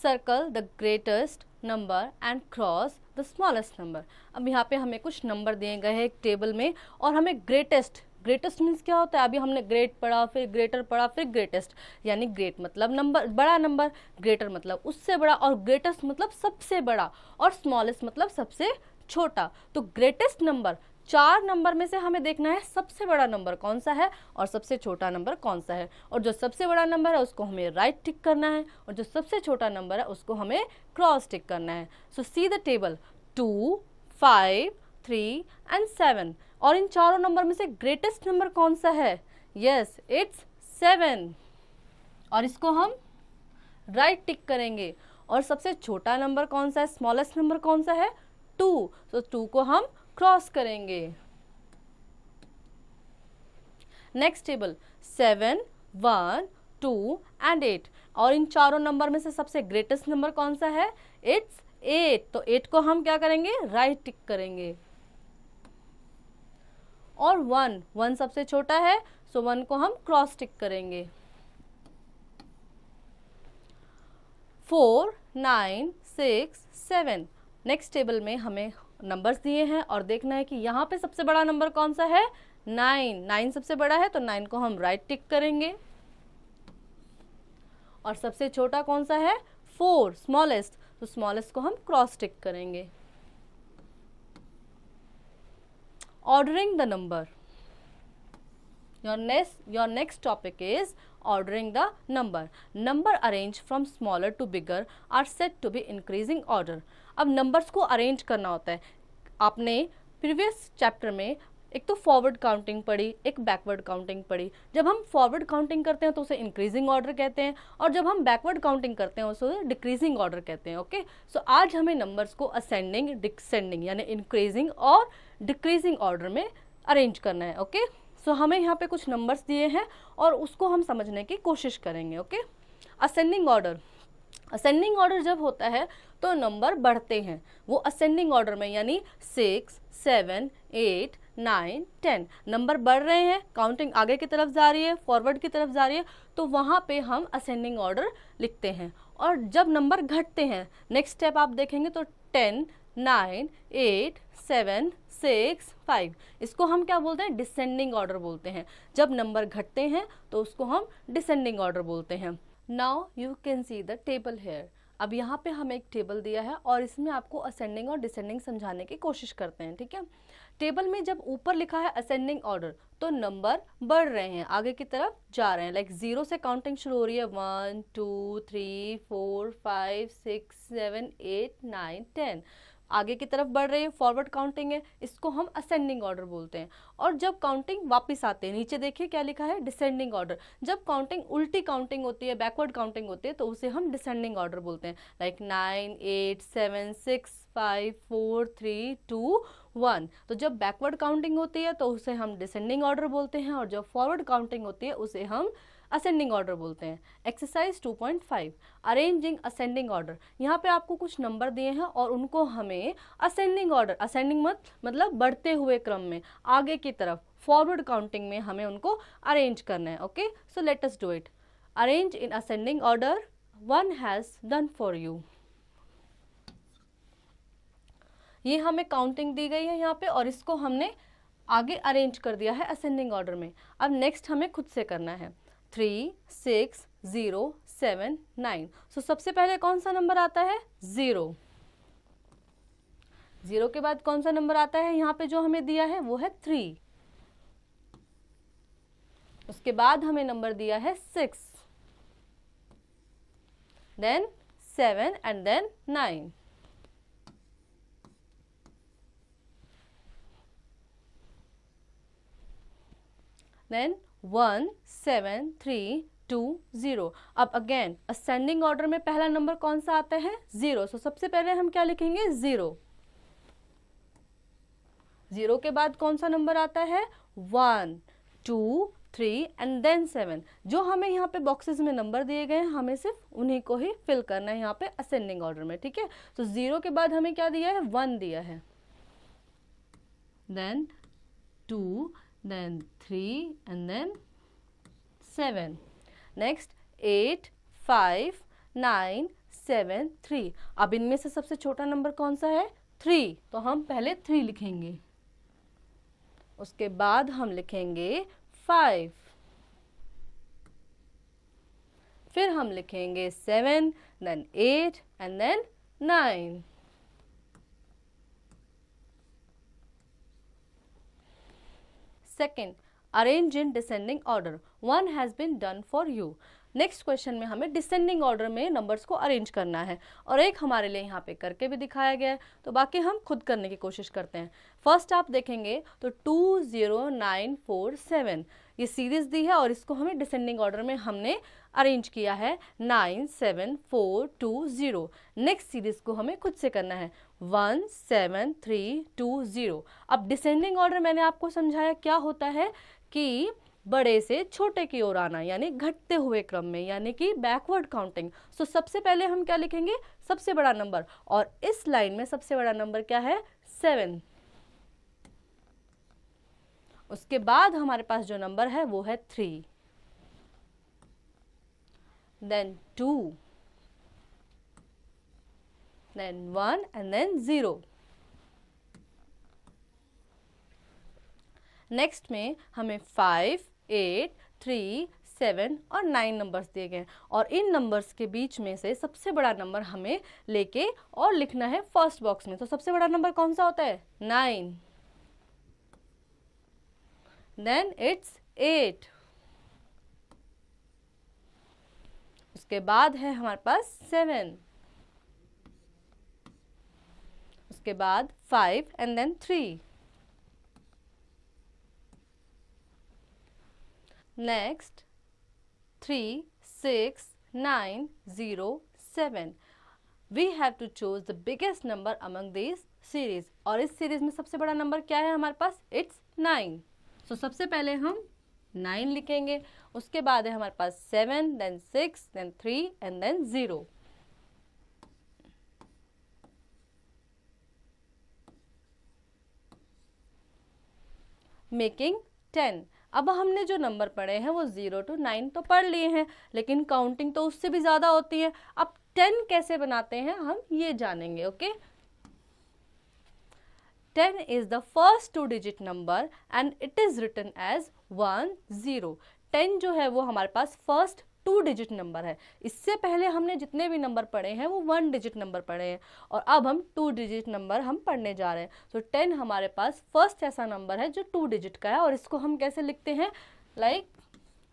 Circle the greatest number and cross the smallest number. अब यहाँ पे हमें कुछ नंबर दिए गए हैं एक टेबल में और हमें ग्रेटेस्ट मीन्स क्या होता है? अभी हमने ग्रेट पढ़ा, फिर ग्रेटर पढ़ा, फिर ग्रेटेस्ट. यानी ग्रेट मतलब नंबर, बड़ा नंबर, ग्रेटर मतलब उससे बड़ा, और ग्रेटेस्ट मतलब सबसे बड़ा, और स्मॉलेस्ट मतलब सबसे छोटा. तो ग्रेटेस्ट नंबर, 4 नंबर में से हमें देखना है सबसे बड़ा नंबर कौन सा है और सबसे छोटा नंबर कौन सा है. और जो सबसे बड़ा नंबर है उसको हमें राइट टिक करना है और जो सबसे छोटा नंबर है उसको हमें क्रॉस टिक करना है. सो सी द टेबल. 2 5 3 एंड 7. और इन चारों नंबर में से ग्रेटेस्ट नंबर कौन सा है? Yes, it's 7. और इसको हम राइट टिक करेंगे. और सबसे छोटा नंबर कौन सा है? स्मॉलेस्ट नंबर कौन सा है? 2. तो 2 को हम क्रॉस करेंगे. Next table. 7 1 2 एंड 8. और इन चारों नंबर में से सबसे ग्रेटेस्ट नंबर कौन सा है? इट्स 8. तो 8 को हम क्या करेंगे? राइट टिक करेंगे. और 1 सबसे छोटा है, सो 1 को हम क्रॉस टिक करेंगे। 4, 9, 6, 7। नेक्स्ट टेबल में हमें नंबर्स दिए हैं और देखना है कि यहाँ पे सबसे बड़ा नंबर कौन सा है, 9। 9 सबसे बड़ा है तो 9 को हम राइट टिक करेंगे। और सबसे छोटा कौन सा है, 4, स्मॉलेस्ट, तो स्मॉलेस्ट को हम क्रॉस टिक करेंगे। Ordering the number. Your next topic is ordering the number. Number arranged from smaller to bigger are said to be increasing order. अब numbers को arrange करना होता है। आपने previous chapter में एक तो फॉरवर्ड काउंटिंग पढ़ी, एक बैकवर्ड काउंटिंग पढ़ी। जब हम फॉरवर्ड काउंटिंग करते हैं तो उसे इंक्रीजिंग ऑर्डर कहते हैं, और जब हम बैकवर्ड काउंटिंग करते हैं उसे डिक्रीजिंग ऑर्डर कहते हैं। ओके, सो आज हमें नंबर्स को असेंडिंग, डिसेंडिंग यानी इंक्रीजिंग और डिक्रीजिंग ऑर्डर में अरेंज करना है। ओके, सो हमें यहाँ पे कुछ नंबर्स दिए हैं और उसको हम समझने की कोशिश करेंगे। Okay, ascending order. Ascending order जब होता है तो नंबर बढ़ते हैं, वो असेंडिंग ऑर्डर में, यानी 6, 7, 8, 9, 10 नंबर बढ़ रहे हैं, काउंटिंग आगे की तरफ जा रही है, फॉरवर्ड की तरफ जा रही है, तो वहाँ पे हम असेंडिंग ऑर्डर लिखते हैं। और जब नंबर घटते हैं, नेक्स्ट स्टेप आप देखेंगे तो 10, 9, 8, 7, 6, 5, इसको हम क्या बोलते हैं, डिसेंडिंग ऑर्डर बोलते हैं। जब नंबर घटते हैं तो उसको हम डिसेंडिंग ऑर्डर बोलते हैं। Now you can see the table here. अब यहाँ पे हमें एक टेबल दिया है और इसमें आपको असेंडिंग और डिसेंडिंग समझाने की कोशिश करते हैं। ठीक है, टेबल में जब ऊपर लिखा है असेंडिंग ऑर्डर तो नंबर बढ़ रहे हैं, आगे की तरफ जा रहे हैं। लाइक 0 से काउंटिंग शुरू हो रही है, 1, 2, 3, 4, 5, 6, 7, 8, 9, 10 आगे की तरफ बढ़ रही है, फॉरवर्ड काउंटिंग है, इसको हम असेंडिंग ऑर्डर बोलते हैं। और जब काउंटिंग वापस आते हैं, नीचे देखिए क्या लिखा है, डिसेंडिंग ऑर्डर। जब काउंटिंग उल्टी काउंटिंग होती है, बैकवर्ड काउंटिंग होती है, तो उसे हम डिसेंडिंग ऑर्डर बोलते हैं। लाइक 9, 8, 7, 6, 5, 4, 3, 2, 1। तो जब बैकवर्ड काउंटिंग होती है तो उसे हम डिसेंडिंग ऑर्डर बोलते हैं, और जब फॉरवर्ड काउंटिंग होती है उसे हम असेंडिंग ऑर्डर बोलते हैं। Exercise 2.5, arranging ascending order. यहाँ पे आपको कुछ नंबर दिए हैं और उनको हमें असेंडिंग ऑर्डर, असेंडिंग मतलब बढ़ते हुए क्रम में, आगे की तरफ फॉरवर्ड काउंटिंग में हमें उनको अरेंज करना है। Okay, so let us do it. Arrange in ascending order, one has done for you. ये हमें काउंटिंग दी गई है यहाँ पे और इसको हमने आगे अरेंज कर दिया है असेंडिंग ऑर्डर में। अब नेक्स्ट हमें खुद से करना है। 3, 6, 0, 7, 9। सो सबसे पहले कौन सा नंबर आता है, 0। 0 के बाद कौन सा नंबर आता है, यहाँ पे जो हमें दिया है वो है 3। उसके बाद हमें नंबर दिया है 6, देन 7 एंड देन 9। देन 1, 7, 3, 2, 0। अब अगेन असेंडिंग ऑर्डर में पहला नंबर कौन सा आता है, 0। सो सबसे पहले हम क्या लिखेंगे, 0। 0 के बाद कौन सा नंबर आता है, 1, 2, 3 एंड देन 7। जो हमें यहाँ पे बॉक्सेस में नंबर दिए गए हैं हमें सिर्फ उन्हीं को ही फिल करना है यहाँ पे असेंडिंग ऑर्डर में। ठीक है, तो 0 के बाद हमें क्या दिया है, 1 दिया है, then 2, then 3 and then 7, next 8, 5, 9, 7, 3। अब इनमें से सबसे छोटा नंबर कौन सा है, 3, तो हम पहले 3 लिखेंगे, उसके बाद हम लिखेंगे 5, फिर हम लिखेंगे 7, then 8 and then 9। Second, arrange in descending order, one has been done for you. Next question में हमें डिसेंडिंग ऑर्डर में नंबर्स को अरेंज करना है और एक हमारे लिए यहाँ पे करके भी दिखाया गया है, तो बाकी हम खुद करने की कोशिश करते हैं। फर्स्ट आप देखेंगे तो 2, 0, 9, 4, 7 ये सीरीज दी है और इसको हमें डिसेंडिंग ऑर्डर में हमने अरेंज किया है, 9, 7, 4, 2, 0। नेक्स्ट सीरीज को हमें खुद से करना है, 1, 7, 3, 2, 0। अब डिसेंडिंग ऑर्डर मैंने आपको समझाया क्या होता है कि बड़े से छोटे की ओर आना, यानी घटते हुए क्रम में, यानी कि बैकवर्ड काउंटिंग। सो सबसे पहले हम क्या लिखेंगे, सबसे बड़ा नंबर, और इस लाइन में सबसे बड़ा नंबर क्या है, 7। उसके बाद हमारे पास जो नंबर है वो है 3, देन 2, देन 1 एंड देन 0। नेक्स्ट में हमें 5, 8, 3, 7 और 9 नंबर्स दिए गए हैं और इन नंबर्स के बीच में से सबसे बड़ा नंबर हमें लेके और लिखना है फर्स्ट बॉक्स में। तो सबसे बड़ा नंबर कौन सा होता है? 9, देन इट्स 8, उसके बाद है हमारे पास 7, उसके बाद 5 and then 3, next 3, 6, 9, 0, 7। We have to choose the biggest number among these series। और इस सीरीज में सबसे बड़ा नंबर क्या है हमारे पास? It's 9। So सबसे पहले हम 9 लिखेंगे, उसके बाद है हमारे पास 7, then 6, then 3 and then 0। Making 10। अब हमने जो नंबर पढ़े हैं वो 0 to 9 तो पढ़ लिए हैं, लेकिन काउंटिंग तो उससे भी ज़्यादा होती है। अब 10 कैसे बनाते हैं हम ये जानेंगे। Okay, 10 is the first 2-digit number and it is written as 1, 0। 10 जो है वो हमारे पास फर्स्ट 2-digit नंबर है। इससे पहले हमने जितने भी नंबर पढ़े हैं वो 1-digit नंबर पढ़े हैं और अब हम 2-digit नंबर हम पढ़ने जा रहे हैं। तो 10 हमारे पास फर्स्ट ऐसा नंबर है जो 2-digit का है और इसको हम कैसे लिखते हैं? Like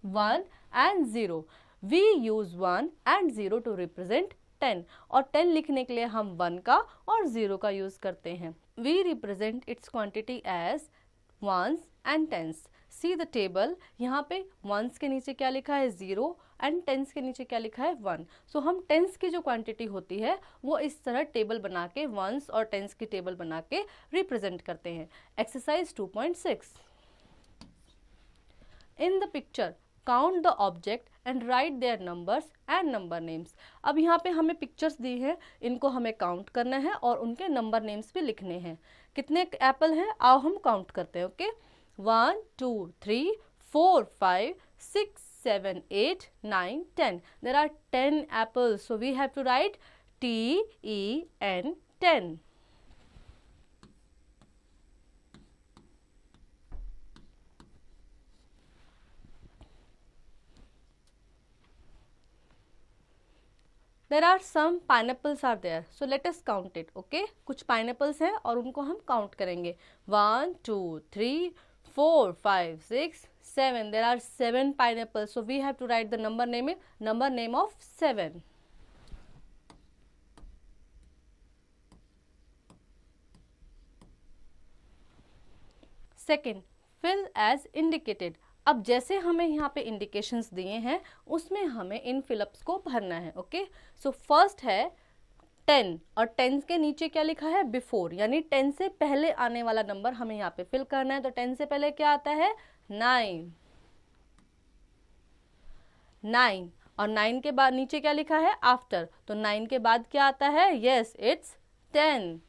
1 and 0। We use 1 and 0 to represent 10 और 10 लिखने के लिए हम 1 का और 0 का यूज करते हैं। We represent its quantity as ones and tens। See the table, यहाँ पे ones के नीचे क्या लिखा है? 0 एंड टेंस के नीचे क्या लिखा है? 1। सो हम टेंस की जो क्वांटिटी होती है वो इस तरह टेबल बना के वंस और टेंस की टेबल बना के रिप्रेजेंट करते हैं। Exercise 2.6, in the picture count the object and write their numbers and number names. अब यहाँ पे हमें पिक्चर्स दी हैं, इनको हमें काउंट करना है और उनके नंबर नेम्स भी लिखने हैं। कितने एप्पल हैं? आओ हम काउंट करते हैं। Okay, 1, 2, 3, 4, 5, 6, 7, 8, 9, 10। There are 10 apples, so we have to write TEN 10। There are some pineapples are there, so let us count it. Okay, कुछ pineapples हैं और उनको हम count करेंगे। 1, 2, 3, 4, 5, 6, 7। There are 7 pineapples, so we have to write the number name of 7। Second, fill as indicated। अब जैसे हमें यहाँ पे इंडिकेशंस दिए हैं उसमें हमें इन फिलअप्स को भरना है। ओके, सो फर्स्ट है 10 और 10 के नीचे क्या लिखा है? बिफोर, यानी 10 से पहले आने वाला नंबर हमें यहाँ पे फिल करना है। तो 10 से पहले क्या आता है? 9। 9 और 9 के बाद नीचे क्या लिखा है? आफ्टर। तो 9 के बाद क्या आता है? Yes, it's 10।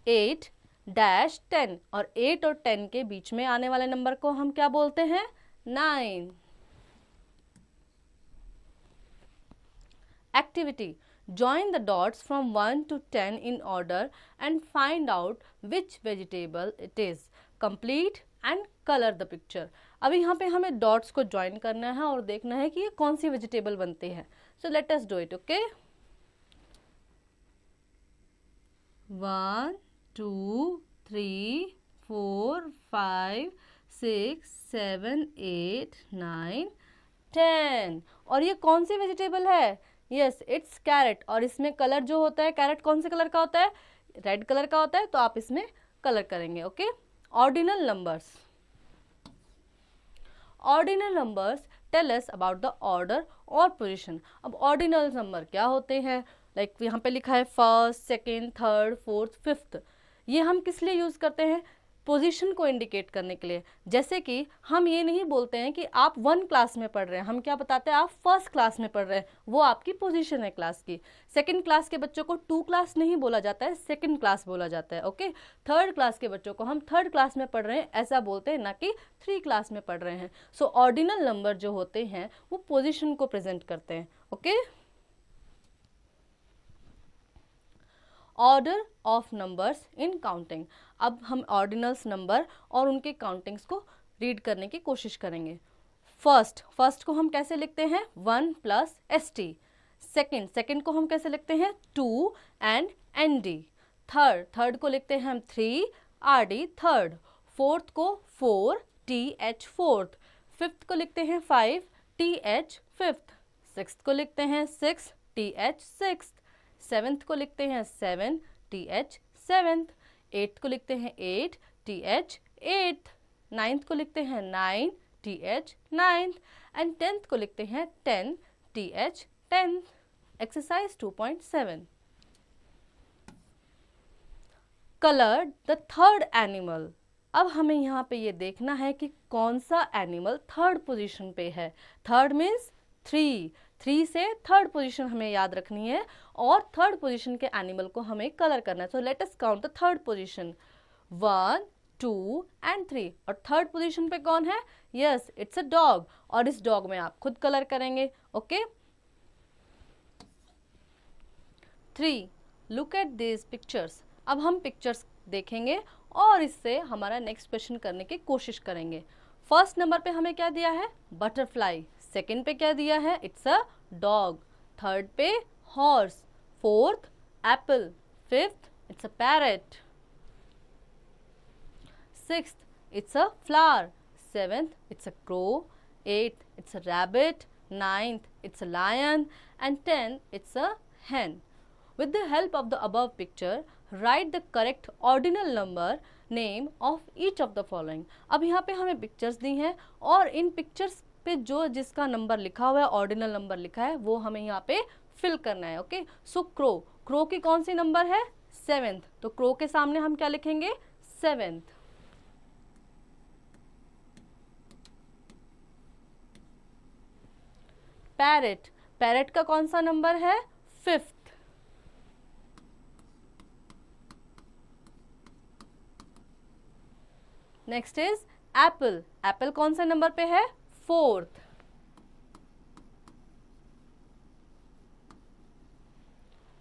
8 डैश 10 और 8 और 10 के बीच में आने वाले नंबर को हम क्या बोलते हैं? 9। Activity, join the dots from 1 to 10 in order and find out which vegetable it is। Complete and color the picture। अब यहाँ पे हमें डॉट्स को ज्वाइन करना है और देखना है कि ये कौन सी वेजिटेबल बनती है। So let us do it. Okay, 1, 2, 3, 4, 5, 6, 7, 8, 9, 10। और ये कौन सी वेजिटेबल है? Yes, it's carrot. और इसमें कलर जो होता है, कैरेट कौन से कलर का होता है? रेड कलर का होता है, तो आप इसमें कलर करेंगे। Okay, ordinal numbers. Ordinal numbers tell us about the order और पोजीशन। अब ऑर्डिनल नंबर क्या होते हैं? लाइक यहाँ पे लिखा है first, second, third, fourth, fifth. ये हम किस लिए यूज करते हैं? पोजीशन को इंडिकेट करने के लिए। जैसे कि हम ये नहीं बोलते हैं कि आप 1 क्लास में पढ़ रहे हैं, हम क्या बताते हैं आप 1st क्लास में पढ़ रहे हैं, वो आपकी पोजीशन है क्लास की। 2nd क्लास के बच्चों को 2 क्लास नहीं बोला जाता है, 2nd क्लास बोला जाता है। ओके, 3rd क्लास के बच्चों को हम 3rd क्लास में पढ़ रहे हैं ऐसा बोलते हैं, ना कि 3 क्लास में पढ़ रहे हैं। सो ऑर्डिनल नंबर जो होते हैं वो पोजीशन को प्रेजेंट करते हैं। Okay, order of numbers in counting. अब हम ऑर्डिनल्स नंबर और उनके काउंटिंग्स को रीड करने की कोशिश करेंगे। फर्स्ट को हम कैसे लिखते हैं 1 + st। सेकंड को हम कैसे लिखते हैं 2 and nd। थर्ड को लिखते हैं हम 3 rd थर्ड। फोर्थ को 4 th फोर्थ। फिफ्थ को लिखते हैं 5 th फिफ्थ। सिक्स्थ को लिखते हैं 6 th सिक्स्थ। सेवेंथ को लिखते हैं 7 th सेवेंथ। एट्थ को लिखते हैं 8 th एट्थ। नाइन्थ को लिखते हैं 9 th नाइन्थ। एंड टेंथ को लिखते हैं 10 th tenth. Exercise 2.7, colour the third animal. अब हमें यहाँ पे ये देखना है कि कौन सा एनिमल 3rd पोजीशन पे है। थर्ड मीन्स 3 से 3rd पोजीशन हमें याद रखनी है और 3rd पोजीशन के एनिमल को हमें कलर करना है। So let us count the 3rd position 1 2 and 3। और 3rd पोजीशन पे कौन है? Yes, it's a dog. और इस डॉग में आप खुद कलर करेंगे। Okay, 3 look at this pictures. अब हम पिक्चर्स देखेंगे और इससे हमारा नेक्स्ट क्वेश्चन करने की कोशिश करेंगे। फर्स्ट नंबर पे हमें क्या दिया है? बटरफ्लाई। सेकंड पे क्या दिया है? It's a dog. थर्ड पे horse. Fourth apple. Fifth it's a parrot. Sixth it's a flower. Seventh it's a crow. Eighth it's a rabbit. Ninth it's a lion and 10th it's a hen। With the help of the above picture, write the correct ordinal number name of each of the following। अब यहाँ पे हमें pictures दी हैं और इन pictures पे जो जिसका number लिखा हुआ है, ऑर्डिनल नंबर लिखा है, वो हमें यहाँ पे फिल करना है। ओके, सो क्रो की कौन सी नंबर है? 7th। तो क्रो के सामने हम क्या लिखेंगे? 7th। पैरेट का कौन सा नंबर है? 5th। नेक्स्ट इज एप्पल कौन से नंबर पे है? 4th।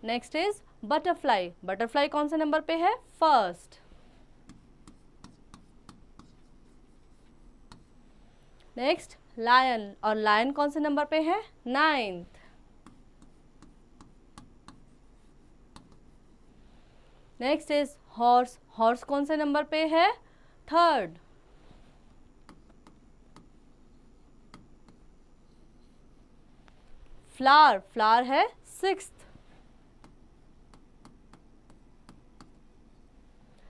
नेक्स्ट इज बटरफ्लाई कौन से नंबर पे है? 1st। नेक्स्ट लायन, और लायन कौन से नंबर पे है? 9th। नेक्स्ट इज हॉर्स कौन से नंबर पे है? 3rd। फ्लावर है 6th।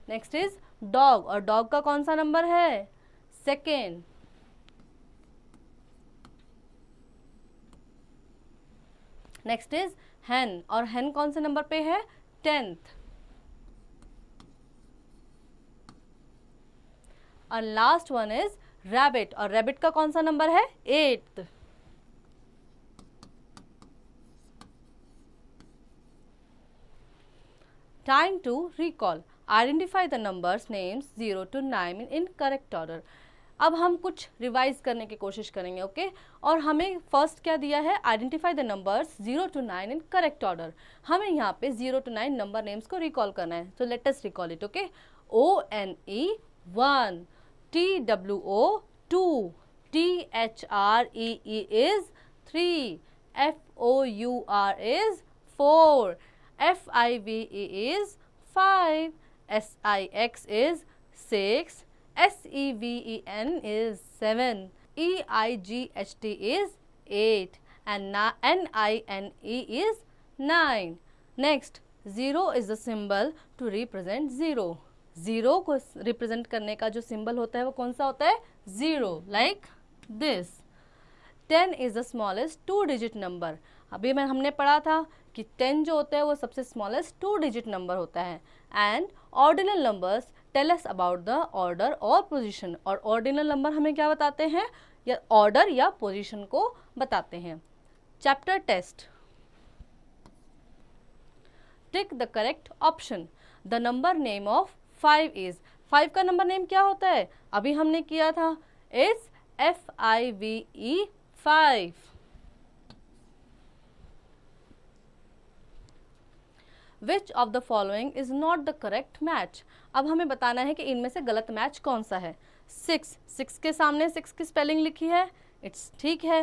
नेक्स्ट इज डॉग, और डॉग का कौन सा नंबर है? 2nd। नेक्स्ट इज hen, और hen कौन से नंबर पे है? 10th। और लास्ट वन इज रैबिट, और रैबिट का कौन सा नंबर है? 8th। Time to recall. Identify the numbers names 0 to 9 इन करेक्ट ऑर्डर। अब हम कुछ रिवाइज करने की कोशिश करेंगे। ओके, और हमें फर्स्ट क्या दिया है? आइडेंटिफाई द नंबर्स 0 to 9 इन करेक्ट ऑर्डर। हमें यहाँ पे 0 to 9 नंबर नेम्स को रिकॉल करना है। So let us recall it. Okay, ONE 1, TWO 2, THREE is 3, FOUR is 4, FIVE is 5, SIX is 6, SEVEN is 7, EIGHT is 8 and NINE is 9. Next, 0 is the symbol to represent 0. 0 को represent करने का जो symbol होता है वो कौन सा होता है? 0, like this. 10 is the smallest 2 digit number. अभी हमने पढ़ा था कि 10 जो होता है वो सबसे स्मॉलेस्ट 2 डिजिट नंबर होता है। And ordinal numbers tell us about the order और पोजीशन, और ऑर्डिनल नंबर हमें क्या बताते हैं, या ऑर्डर या पोजीशन को बताते हैं। Chapter test, tick the correct option. The number name of 5 is, 5 का नंबर नेम क्या होता है, अभी हमने किया था, is FIVE 5। Which of the following is not the correct match, अब हमें बताना है कि इनमें से गलत मैच कौन सा है। 6 के सामने 6 की स्पेलिंग लिखी है, इट्स ठीक है।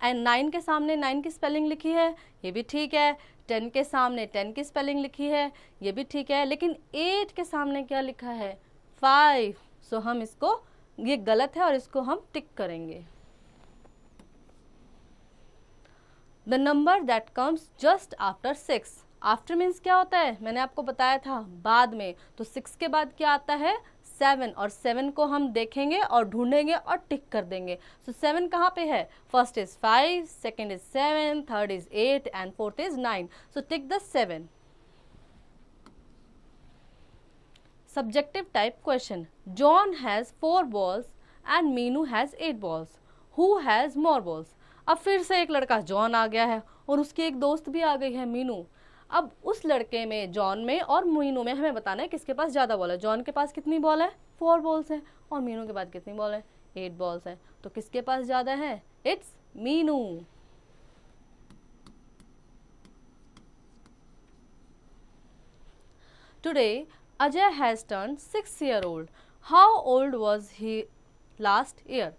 एंड 9 के सामने 9 की स्पेलिंग लिखी है, ये भी ठीक है। 10 के सामने 10 की स्पेलिंग लिखी है, ये भी ठीक है। लेकिन 8 के सामने क्या लिखा है, 5। सो हम इसको, ये गलत है और इसको हम टिक करेंगे। The number that comes just after 6, after means क्या होता है, मैंने आपको बताया था बाद में, तो 6 के बाद क्या आता है, 7, और 7 को हम देखेंगे और ढूंढेंगे और टिक कर देंगे। सो 7 कहाँ पे है, first is 5, second is 7, third is 8 and fourth is 9। So tick the 7। Subjective type question, John has 4 balls and Meenu has 8 balls, who has more balls। अब फिर से एक लड़का जॉन आ गया है और उसकी एक दोस्त भी आ गई है मीनू। अब उस लड़के में, जॉन में और मीनू में हमें बताना है किसके पास ज़्यादा बॉल है। जॉन के पास कितनी बॉल है, 4 balls है, और मीनू के पास कितनी बॉल है, 8 balls है। तो किसके पास ज़्यादा है, it's Meenu. Today Ajay has turn 6 year old, how old was he last year.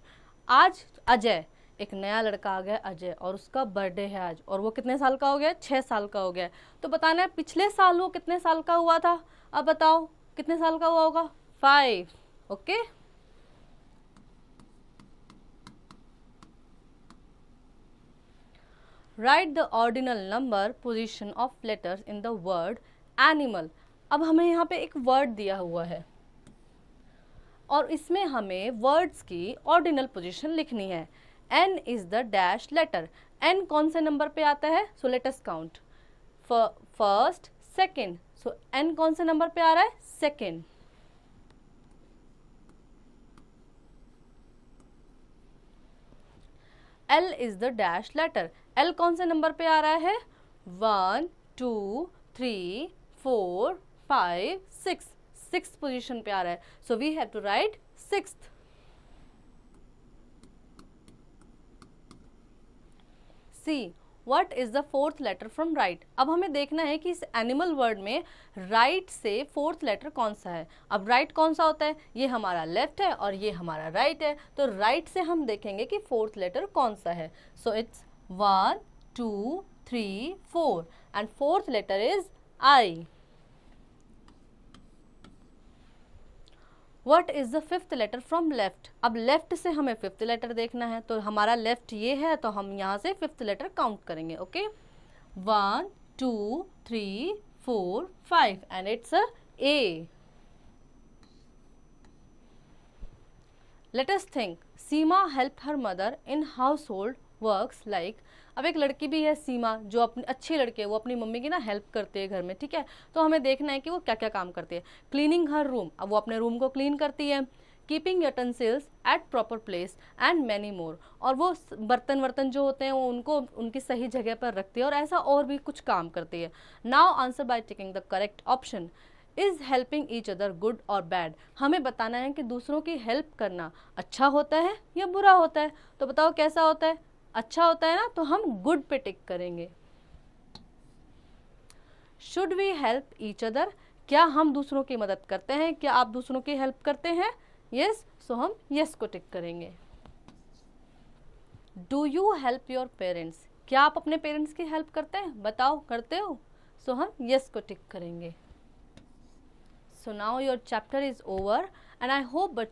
आज अजय, एक नया लड़का आ गया अजय, और उसका बर्थडे है आज, और वो कितने साल का हो गया, 6 साल का हो गया। तो बताना है पिछले साल वो कितने साल का हुआ था, अब बताओ कितने साल का हुआ होगा, 5। Okay, right the ordinal number position of letters in the word animal. अब हमें यहाँ पे एक वर्ड दिया हुआ है और इसमें हमें वर्ड्स की ऑर्डिनल पोजीशन लिखनी है। N is the dash letter, N कौन से नंबर पे आता है, so let us count, first, second. So N कौन से नंबर पे आ रहा है, second. L is the dash letter, L कौन से नंबर पे आ रहा है, 1 2 3 4 5 6, 6th पोजीशन पे आ रहा है। So we have to write 6th। See, what is the 4th letter from right. अब हमें देखना है कि इस एनिमल वर्ड में राइट से 4th लेटर कौन सा है। अब राइट कौन सा होता है, ये हमारा लेफ्ट है और ये हमारा राइट है, तो राइट से हम देखेंगे कि 4th लेटर कौन सा है। So it's 1 2 3 4 and 4th letter is I. What is the 5th letter from left. अब लेफ्ट से हमें 5th लेटर देखना है, तो हमारा लेफ्ट ये है, तो हम यहाँ से 5th लेटर काउंट करेंगे। Okay, 1 2 3 4 5 and it's a A। Let us think, Seema help her mother in house hold works like. अब एक लड़की भी है सीमा, जो अपनी अच्छी लड़की है, वो अपनी मम्मी की ना हेल्प करती है घर में, ठीक है। तो हमें देखना है कि वो क्या क्या काम करती है। क्लीनिंग हर रूम, अब वो अपने रूम को क्लीन करती है। Keeping utensils at proper place and many more, और वो बर्तन वर्तन जो होते हैं वो उनको उनकी सही जगह पर रखती है, और ऐसा और भी कुछ काम करती है। Now answer by ticking the correct option. Is helping each other good और बैड, हमें बताना है कि दूसरों की हेल्प करना अच्छा होता है या बुरा होता है। तो बताओ कैसा होता है, अच्छा होता है ना, तो हम गुड पे टिक करेंगे। Should we help each other, क्या हम दूसरों की मदद करते हैं, क्या आप दूसरों की हेल्प करते हैं, यस, सो हम यस को टिक करेंगे। Do you help your parents, क्या आप अपने पेरेंट्स की हेल्प करते हैं, बताओ करते हो, सो हम यस को टिक करेंगे। So now your chapter is over and I hope बच्चों